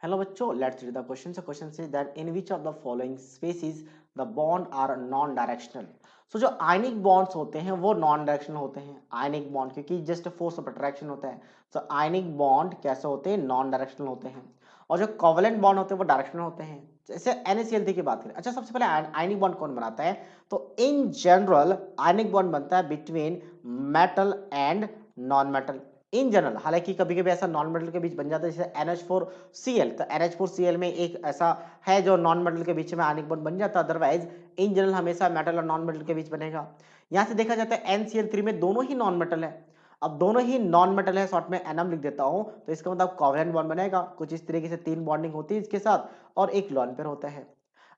Hello बच्चों, let's read the question. So question says that in which of the following species the bond are non directional। सो जो आयनिक bonds होते हैं वो non directional होते हैं। Ionic bond क्योंकि just force of attraction होता है, तो आयनिक बॉन्ड कैसे होते हैं? नॉन डायरेक्शनल होते हैं। और जो कोवलेंट बॉन्ड होते हैं वो डायरेक्शनल होते हैं। जैसे NaCl3 की बात करें, अच्छा सबसे पहले आयनिक बॉन्ड कौन बनाता है? तो इन जनरल आयनिक बॉन्ड बनता है between metal and non metal. In general, हालांकि कभी कभी ऐसा नॉन मेटल के बीच बन जाता है, जैसे NH4Cl, तो NH4Cl में एक ऐसा है जो नॉन मेटल के बीच में आयनिक बॉन्ड बन जाता है। अदरवाइज इन जनरल हमेशा मेटल और नॉन मेटल के बीच बनेगा। यहाँ से देखा जाता है NCl3 में दोनों ही नॉन मेटल है। अब दोनों ही नॉन मेटल है, शॉर्ट में NM लिख देता हूं, तो इसका मतलब कोवलेंट बॉन्ड बनेगा। कुछ इस तरीके से तीन बॉन्डिंग होती है इसके साथ और एक लोन पेयर होता है।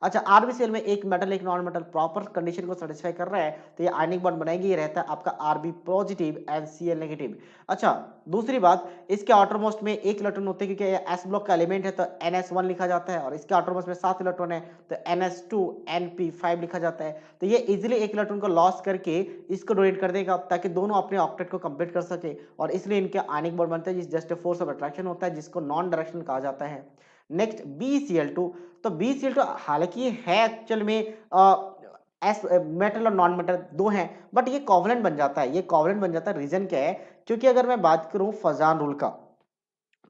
अच्छा, RBCl में एक मेटल एक नॉन मेटल प्रॉपर कंडीशन को सेटिस्फाई कर रहा है, तो ये आयनिक बॉन्ड बनाएगी। ये रहता है आपका Rb positive and Cl negative. अच्छा, दूसरी बात, इसके आउटरमोस्ट में एक इलेक्ट्रॉन होते हैं क्योंकि ये S ब्लॉक का एलिमेंट है, तो NS1 लिखा जाता है। और इसके आउटरमोस्ट में 7 इलेक्ट्रॉन है, तो NS2 NP5 लिखा जाता है। तो ये इजीली एक इलेक्ट्रॉन को लॉस करके इसको डोनेट कर देगा, ताकि दोनों अपने ऑक्टेट को कंप्लीट कर सके। और इसलिए इनके आयनिक बॉन्ड बनते हैं, जिस जस्ट फोर्स ऑफ अट्रैक्शन होता है, जिसको नॉन डायरेक्शनल कहा जाता है। Next BCl2। तो BCl2 हालांकि है एक्चुअल में एस मेटल और नॉन मेटल दो हैं, बट ये कोवलेंट बन जाता है। ये कोवलेंट बन जाता है, रीजन क्या है? क्योंकि अगर मैं बात करूं फजान रूल का,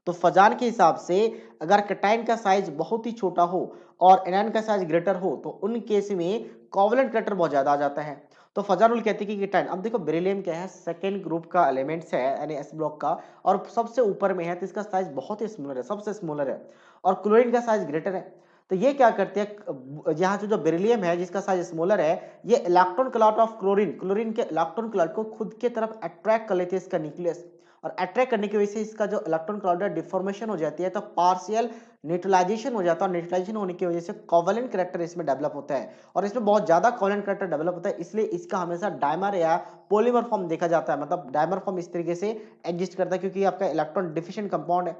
तो फजान के हिसाब से अगर कैटायन का साइज बहुत ही छोटा हो और एनायन का साइज ग्रेटर हो, तो उन केस में कोवलेंट करेक्टर बहुत ज्यादा आ जाता है। तो फजान रूल कहते हैं कि कैटायन, अब देखो बेरिलियम क्या है, सेकेंड ग्रुप का एलिमेंट्स है यानी एस ब्लॉक का, और सबसे ऊपर में है, तो इसका साइज बहुत ही स्मॉलर है, सबसे स्मॉलर है। और क्लोरीन का साइज ग्रेटर है। तो ये क्या करते हैं, यहाँ जो बेरिलियम है जिसका साइज स्मॉलर है, ये electron cloud of chlorine, chlorine के इलेक्ट्रॉन क्लाउड को खुद के तरफ अट्रैक्ट कर लेते हैं इसका न्यूक्लियस। और अट्रैक्ट करने की वजह से इसका जो इलेक्ट्रॉन क्लाउड है डिफॉर्मेशन हो जाती है, तो पार्शियल न्यूट्रलाइजेशन हो जाता है। और न्यूट्रलाइजेशन होने की वजह से कोवलेंट करैक्टर इसमें डेवलप होता है, और इसमें बहुत ज्यादा कोवलेंट करैक्टर डेवलप होता है। इसलिए इसका हमेशा डायमर या पॉलीमर फॉर्म देखा जाता है। मतलब डायमर फॉर्म इस तरीके से एग्जिस्ट करता है क्योंकि आपका इलेक्ट्रॉन डिफिशिएंट कंपाउंड है।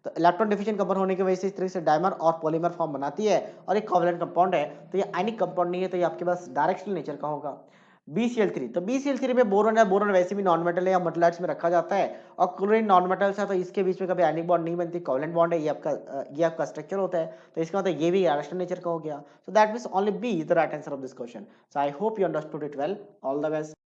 तो इलेक्ट्रॉन डिफिशिएंट कंपाउंड होने की वजह से इस तरीके से डायमर और पॉलीमर फॉर्म बनाती है, और एक कोवलेंट कंपाउंड है। तो ये आयनिक कंपाउंड नहीं है, तो ये आपके पास डायरेक्शनल नेचर का होगा। BCl3, तो BCl3 में बोरोन है, बोरोन वैसे भी नॉन मेटल है या मेटलाइट्स में रखा जाता है। और क्लोरीन नॉन मेटल्स है, तो इसके बीच में कभी आयनिक बॉन्ड नहीं बनती, कोवलेंट बॉन्ड है। ये आपका स्ट्रक्चर होता है। तो इसका मतलब ये भी डायरेक्शनल नेचर का हो गया। So that means only B is the right answer of this question. So I hope you understood it well. All the best.